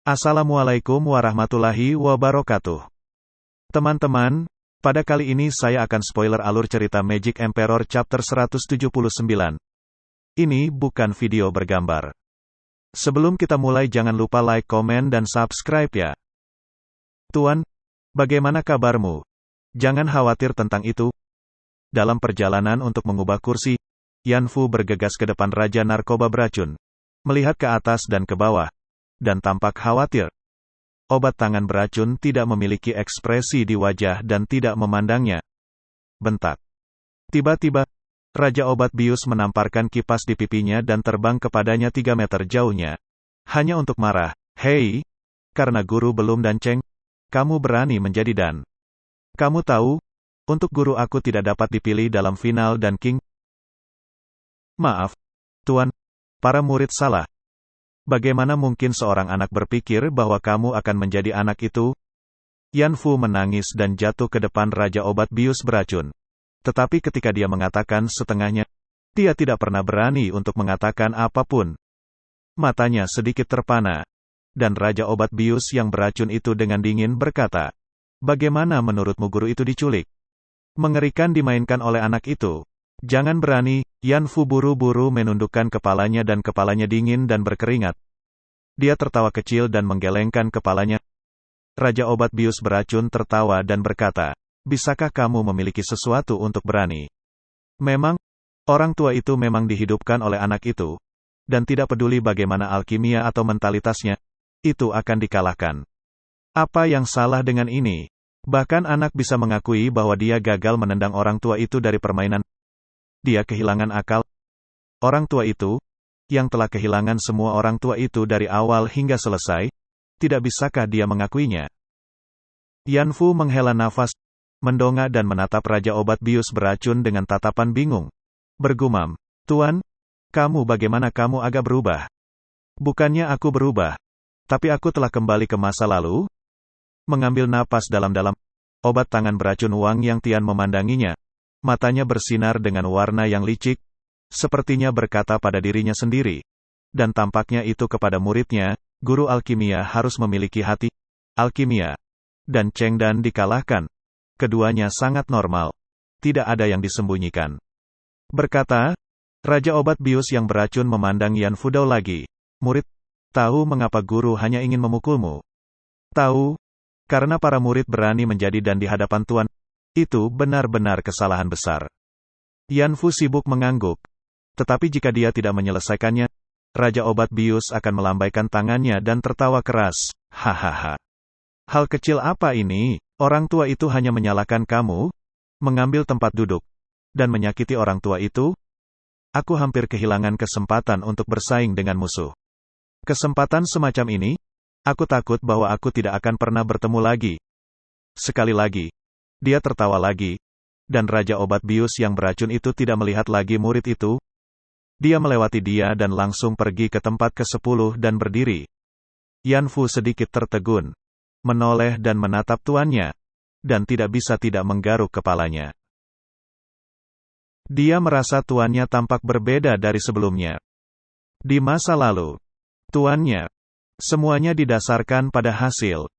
Assalamualaikum warahmatullahi wabarakatuh. Teman-teman, pada kali ini saya akan spoiler alur cerita Magic Emperor Chapter 179. Ini bukan video bergambar. Sebelum kita mulai jangan lupa like, komen, dan subscribe ya. Tuan, bagaimana kabarmu? Jangan khawatir tentang itu. Dalam perjalanan untuk mengubah kursi, Yan Fu bergegas ke depan Raja Narkoba Beracun, melihat ke atas dan ke bawah, dan tampak khawatir. Obat tangan beracun tidak memiliki ekspresi di wajah dan tidak memandangnya. Bentak. Tiba-tiba, Raja Obat Bius menamparkan kipas di pipinya dan terbang kepadanya 3 meter jauhnya. Hanya untuk marah. Hei, karena guru belum dan Cheng, kamu berani menjadi dan. Kamu tahu, untuk guru aku tidak dapat dipilih dalam final dan King. Maaf, Tuan, para murid salah. Bagaimana mungkin seorang anak berpikir bahwa kamu akan menjadi anak itu? Yan Fu menangis dan jatuh ke depan Raja Obat Bius Beracun. Tetapi ketika dia mengatakan setengahnya, dia tidak pernah berani untuk mengatakan apapun. Matanya sedikit terpana. Dan Raja Obat Bius yang beracun itu dengan dingin berkata, "Bagaimana menurutmu guru itu diculik? Mengerikan dimainkan oleh anak itu. Jangan berani." Yan Fu buru-buru menundukkan kepalanya dan kepalanya dingin dan berkeringat. Dia tertawa kecil dan menggelengkan kepalanya. Raja Obat Bius Beracun tertawa dan berkata, "Bisakah kamu memiliki sesuatu untuk berani? Memang, orang tua itu memang dihidupkan oleh anak itu, dan tidak peduli bagaimana alkimia atau mentalitasnya, itu akan dikalahkan. Apa yang salah dengan ini? Bahkan anak bisa mengakui bahwa dia gagal menendang orang tua itu dari permainan. Dia kehilangan akal. Orang tua itu, yang telah kehilangan semua orang tua itu dari awal hingga selesai, tidak bisakah dia mengakuinya?" Yan Fu menghela nafas, mendongak dan menatap Raja Obat Bius Beracun dengan tatapan bingung. Bergumam, "Tuan, kamu bagaimana kamu agak berubah? Bukannya aku berubah, tapi aku telah kembali ke masa lalu?" Mengambil napas dalam-dalam, obat tangan beracun Wang Yang Tian memandanginya. Matanya bersinar dengan warna yang licik, sepertinya berkata pada dirinya sendiri. Dan tampaknya itu kepada muridnya, guru alkimia harus memiliki hati alkimia. Dan Cheng Dan dikalahkan. Keduanya sangat normal. Tidak ada yang disembunyikan. Berkata, Raja Obat Bius yang beracun memandang Yan Fu Dao lagi. "Murid, tahu mengapa guru hanya ingin memukulmu? Tahu? Karena para murid berani menjadi dan di hadapan Tuan. Itu benar-benar kesalahan besar." Yan Fu sibuk mengangguk. Tetapi jika dia tidak menyelesaikannya, Raja Obat Bius akan melambaikan tangannya dan tertawa keras. "Hahaha. Hal kecil apa ini? Orang tua itu hanya menyalahkan kamu, mengambil tempat duduk, dan menyakiti orang tua itu? Aku hampir kehilangan kesempatan untuk bersaing dengan musuh. Kesempatan semacam ini, aku takut bahwa aku tidak akan pernah bertemu lagi." Sekali lagi, dia tertawa lagi, dan Raja Obat Bius yang beracun itu tidak melihat lagi murid itu. Dia melewati dia dan langsung pergi ke tempat ke-10 dan berdiri. Yan Fu sedikit tertegun, menoleh dan menatap tuannya, dan tidak bisa tidak menggaruk kepalanya. Dia merasa tuannya tampak berbeda dari sebelumnya. Di masa lalu, tuannya, semuanya didasarkan pada hasil.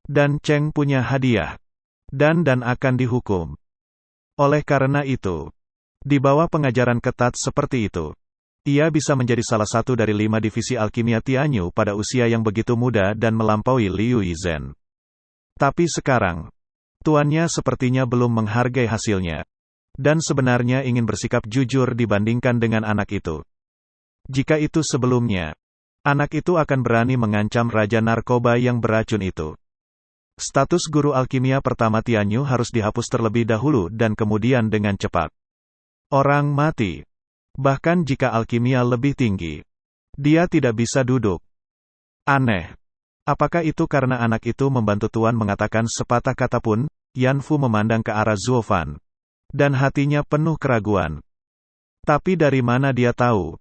Dan Cheng punya hadiah. Dan akan dihukum. Oleh karena itu, di bawah pengajaran ketat seperti itu, ia bisa menjadi salah satu dari 5 divisi alkimia Tianyu pada usia yang begitu muda dan melampaui Liu Yizhen. Tapi sekarang, tuannya sepertinya belum menghargai hasilnya. Dan sebenarnya ingin bersikap jujur dibandingkan dengan anak itu. Jika itu sebelumnya, anak itu akan berani mengancam Raja Narkoba yang beracun itu. Status guru alkimia pertama Tianyu harus dihapus terlebih dahulu dan kemudian dengan cepat. Orang mati. Bahkan jika alkimia lebih tinggi, dia tidak bisa duduk. Aneh. Apakah itu karena anak itu membantu tuan mengatakan sepatah kata pun? Yan Fu memandang ke arah Zuo Fan. Dan hatinya penuh keraguan. Tapi dari mana dia tahu?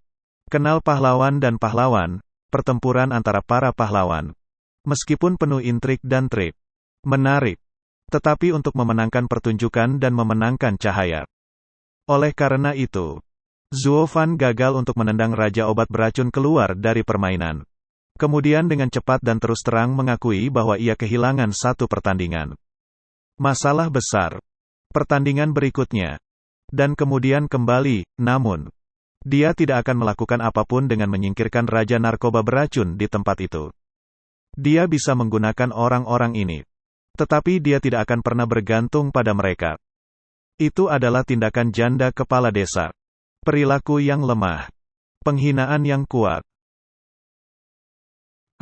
Kenal pahlawan dan pahlawan, pertempuran antara para pahlawan. Meskipun penuh intrik dan trik. Menarik. Tetapi untuk memenangkan pertunjukan dan memenangkan cahaya. Oleh karena itu, Zuo Fan gagal untuk menendang Raja Obat Beracun keluar dari permainan. Kemudian dengan cepat dan terus terang mengakui bahwa ia kehilangan satu pertandingan. Masalah besar. Pertandingan berikutnya. Dan kemudian kembali, namun dia tidak akan melakukan apapun dengan menyingkirkan Raja Narkoba beracun di tempat itu. Dia bisa menggunakan orang-orang ini. Tetapi dia tidak akan pernah bergantung pada mereka. Itu adalah tindakan janda kepala desa. Perilaku yang lemah. Penghinaan yang kuat.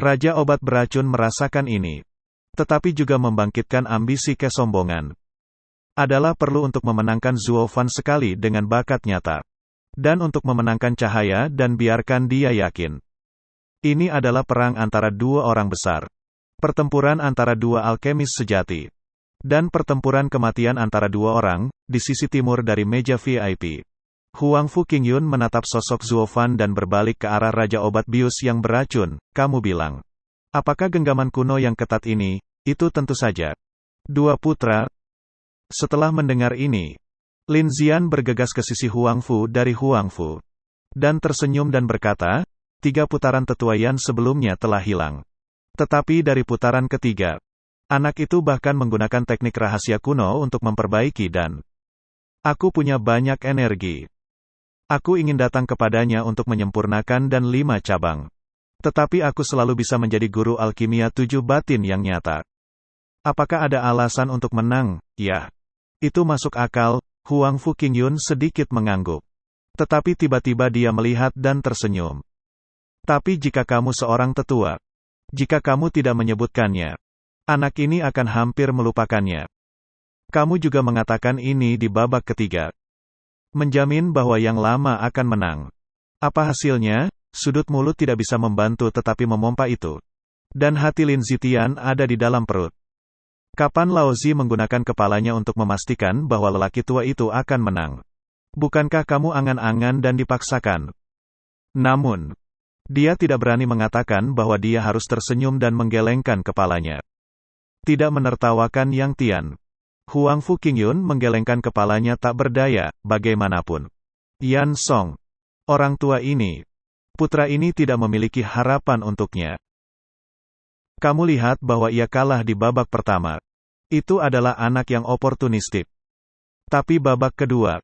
Raja obat beracun merasakan ini. Tetapi juga membangkitkan ambisi kesombongan. Adalah perlu untuk memenangkan Zuo Fan sekali dengan bakat nyata. Dan untuk memenangkan cahaya dan biarkan dia yakin. Ini adalah perang antara dua orang besar. Pertempuran antara dua alkemis sejati. Dan pertempuran kematian antara dua orang, di sisi timur dari meja VIP. Huang Fu Qingyun menatap sosok Zuo Fan dan berbalik ke arah Raja Obat Bius yang beracun. Kamu bilang, apakah genggaman kuno yang ketat ini? Itu tentu saja. Dua putra. Setelah mendengar ini, Lin Zian bergegas ke sisi Huang Fu dari Huang Fu. Dan tersenyum dan berkata, 3 putaran tetuaian sebelumnya telah hilang. Tetapi dari putaran ketiga, anak itu bahkan menggunakan teknik rahasia kuno untuk memperbaiki dan aku punya banyak energi. Aku ingin datang kepadanya untuk menyempurnakan dan 5 cabang. Tetapi aku selalu bisa menjadi guru alkimia 7 batin yang nyata. Apakah ada alasan untuk menang? Ya. Itu masuk akal. Huang Fu Qingyun sedikit mengangguk. Tetapi tiba-tiba dia melihat dan tersenyum. Tapi jika kamu seorang tetua, jika kamu tidak menyebutkannya, anak ini akan hampir melupakannya. Kamu juga mengatakan ini di babak ketiga. Menjamin bahwa yang lama akan menang. Apa hasilnya? Sudut mulut tidak bisa membantu tetapi memompa itu. Dan hati Lin Zitian ada di dalam perut. Kapan Lao Zi menggunakan kepalanya untuk memastikan bahwa lelaki tua itu akan menang? Bukankah kamu angan-angan dan dipaksakan? Namun, dia tidak berani mengatakan bahwa dia harus tersenyum dan menggelengkan kepalanya. Tidak menertawakan Yang Tian. Huang Fu Qingyun menggelengkan kepalanya tak berdaya, bagaimanapun. Yan Song. Orang tua ini. Putra ini tidak memiliki harapan untuknya. Kamu lihat bahwa ia kalah di babak pertama. Itu adalah anak yang oportunistik. Tapi babak kedua.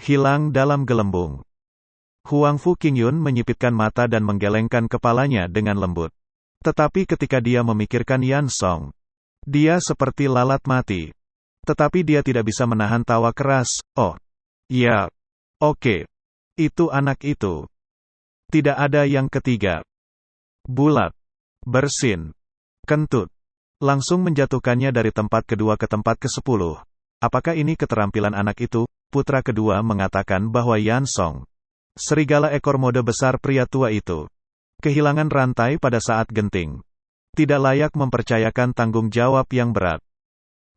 Hilang dalam gelembung. Huang Fu Qingyun menyipitkan mata dan menggelengkan kepalanya dengan lembut. Tetapi ketika dia memikirkan Yan Song, dia seperti lalat mati. Tetapi dia tidak bisa menahan tawa keras. Oh, ya, oke. Itu anak itu. Tidak ada yang ketiga. Bulat. Bersin. Kentut. Langsung menjatuhkannya dari tempat kedua ke tempat ke-10. Apakah ini keterampilan anak itu? Putra kedua mengatakan bahwa Yan Song, serigala ekor mode besar pria tua itu, kehilangan rantai pada saat genting. Tidak layak mempercayakan tanggung jawab yang berat.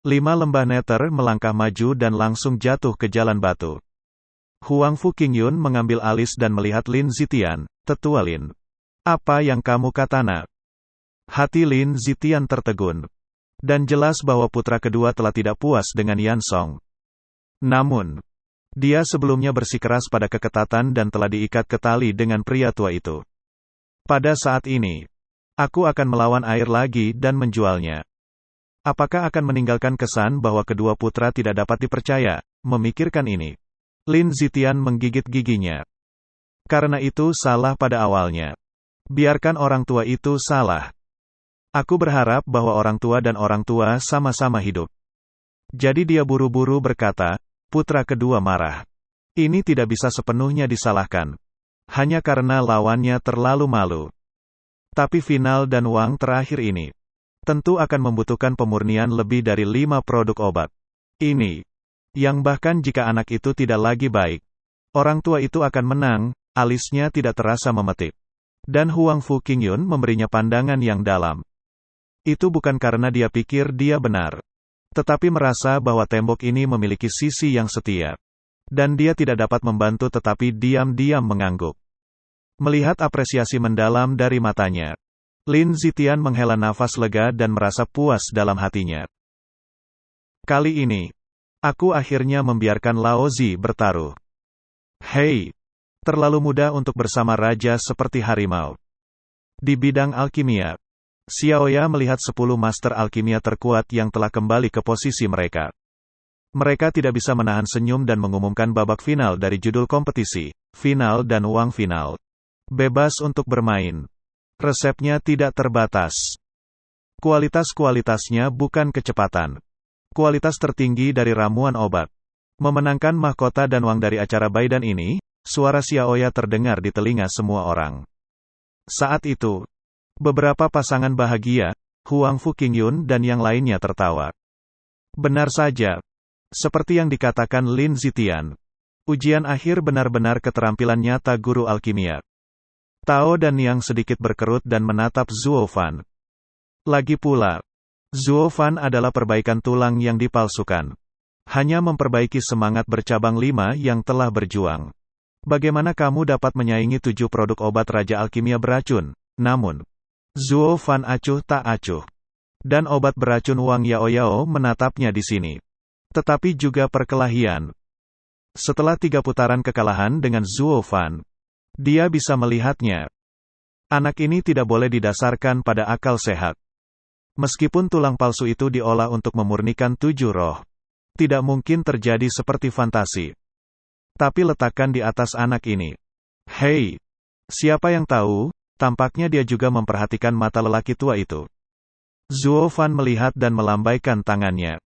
5 lembah neter melangkah maju dan langsung jatuh ke jalan batu. Huang Fu Qingyun mengambil alis dan melihat Lin Zitian. Tetua Lin. Apa yang kamu kata, nak? Hati Lin Zitian tertegun. Dan jelas bahwa putra kedua telah tidak puas dengan Yan Song. Namun, dia sebelumnya bersikeras pada keketatan dan telah diikat ke tali dengan pria tua itu. Pada saat ini, aku akan melawan air lagi dan menjualnya. Apakah akan meninggalkan kesan bahwa kedua putra tidak dapat dipercaya? Memikirkan ini, Lin Zitian menggigit giginya. Karena itu salah pada awalnya. Biarkan orang tua itu salah. Aku berharap bahwa orang tua dan orang tua sama-sama hidup. Jadi dia buru-buru berkata, putra kedua marah. Ini tidak bisa sepenuhnya disalahkan. Hanya karena lawannya terlalu malu. Tapi final dan uang terakhir ini tentu akan membutuhkan pemurnian lebih dari 5 produk obat. Ini, yang bahkan jika anak itu tidak lagi baik, orang tua itu akan menang. Alisnya tidak terasa memetik. Dan Huang Fu Qingyun memberinya pandangan yang dalam. Itu bukan karena dia pikir dia benar. Tetapi merasa bahwa tembok ini memiliki sisi yang setia. Dan dia tidak dapat membantu tetapi diam-diam mengangguk. Melihat apresiasi mendalam dari matanya, Lin Zitian menghela nafas lega dan merasa puas dalam hatinya. Kali ini, aku akhirnya membiarkan Lao Zi bertaruh. Hei, terlalu mudah untuk bersama raja seperti harimau. Di bidang alkimia, Xiaoya melihat 10 master alkimia terkuat yang telah kembali ke posisi mereka. Mereka tidak bisa menahan senyum dan mengumumkan babak final dari judul kompetisi, final dan uang final. Bebas untuk bermain. Resepnya tidak terbatas. Kualitas-kualitasnya bukan kecepatan. Kualitas tertinggi dari ramuan obat. Memenangkan mahkota dan uang dari acara Baidan ini, suara Xiaoya terdengar di telinga semua orang. Saat itu, beberapa pasangan bahagia, Huang Fuqingyun dan yang lainnya tertawa. Benar saja. Seperti yang dikatakan Lin Zitian. Ujian akhir benar-benar keterampilan nyata guru alkimia. Tao dan Yang sedikit berkerut dan menatap Zhuo Fan. Lagi pula, Zhuo Fan adalah perbaikan tulang yang dipalsukan. Hanya memperbaiki semangat bercabang 5 yang telah berjuang. Bagaimana kamu dapat menyaingi 7 produk obat Raja Alkimia beracun? Namun, Zhuo Fan acuh tak acuh. Dan obat beracun Wang Yaoyao menatapnya di sini. Tetapi juga perkelahian. Setelah 3 putaran kekalahan dengan Zhuo Fan, dia bisa melihatnya. Anak ini tidak boleh didasarkan pada akal sehat. Meskipun tulang palsu itu diolah untuk memurnikan 7 roh, tidak mungkin terjadi seperti fantasi. Tapi letakkan di atas anak ini. Hei, siapa yang tahu, tampaknya dia juga memperhatikan mata lelaki tua itu. Zhuo Fan melihat dan melambaikan tangannya.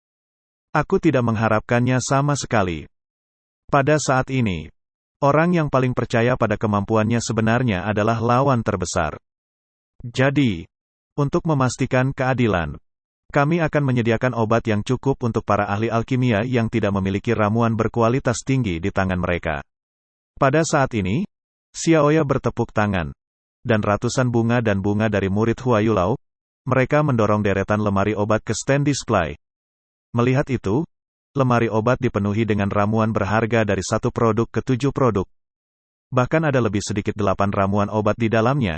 Aku tidak mengharapkannya sama sekali. Pada saat ini, orang yang paling percaya pada kemampuannya sebenarnya adalah lawan terbesar. Jadi, untuk memastikan keadilan, kami akan menyediakan obat yang cukup untuk para ahli alkimia yang tidak memiliki ramuan berkualitas tinggi di tangan mereka. Pada saat ini, Xiaoya bertepuk tangan, dan ratusan bunga dan bunga dari murid Huayulao, mereka mendorong deretan lemari obat ke stand display. Melihat itu, lemari obat dipenuhi dengan ramuan berharga dari 1 produk ke 7 produk. Bahkan ada lebih sedikit 8 ramuan obat di dalamnya.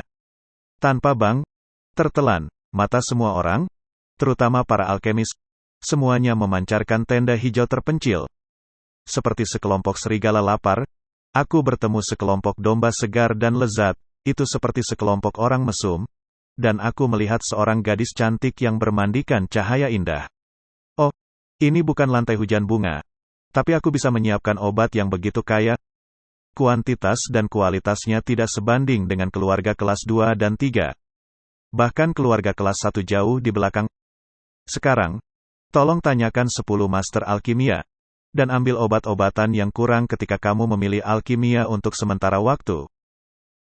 Tanpa bank, tertelan, mata semua orang, terutama para alkemis, semuanya memancarkan tanda hijau terpencil. Seperti sekelompok serigala lapar, aku bertemu sekelompok domba segar dan lezat, itu seperti sekelompok orang mesum, dan aku melihat seorang gadis cantik yang bermandikan cahaya indah. Oh, ini bukan lantai hujan bunga. Tapi aku bisa menyiapkan obat yang begitu kaya. Kuantitas dan kualitasnya tidak sebanding dengan keluarga kelas 2 dan 3. Bahkan keluarga kelas 1 jauh di belakang. Sekarang, tolong tanyakan 10 master alkimia. Dan ambil obat-obatan yang kurang ketika kamu memilih alkimia untuk sementara waktu.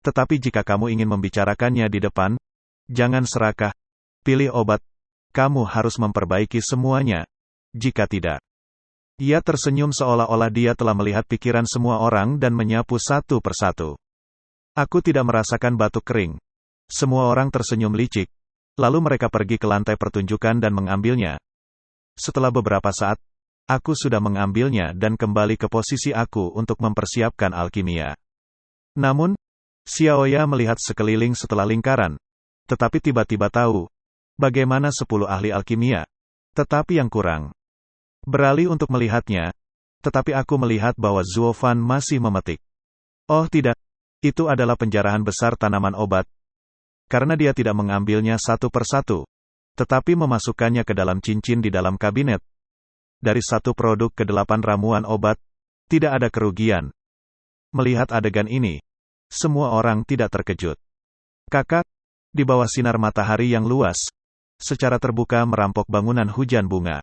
Tetapi jika kamu ingin membicarakannya di depan, jangan serakah. Pilih obat. Kamu harus memperbaiki semuanya. Jika tidak. Ia tersenyum seolah-olah dia telah melihat pikiran semua orang dan menyapu satu persatu. Aku tidak merasakan batuk kering. Semua orang tersenyum licik. Lalu mereka pergi ke lantai pertunjukan dan mengambilnya. Setelah beberapa saat, aku sudah mengambilnya dan kembali ke posisi aku untuk mempersiapkan alkimia. Namun, Xiaoya melihat sekeliling setelah lingkaran. Tetapi tiba-tiba tahu. Bagaimana 10 ahli alkimia. Tetapi yang kurang. Beralih untuk melihatnya, tetapi aku melihat bahwa Zhuo Fan masih memetik. Oh tidak, itu adalah penjarahan besar tanaman obat. Karena dia tidak mengambilnya satu persatu, tetapi memasukkannya ke dalam cincin di dalam kabinet. Dari 1 produk ke 8 ramuan obat, tidak ada kerugian. Melihat adegan ini, semua orang tidak terkejut. Kakak, di bawah sinar matahari yang luas, secara terbuka merampok bangunan hujan bunga.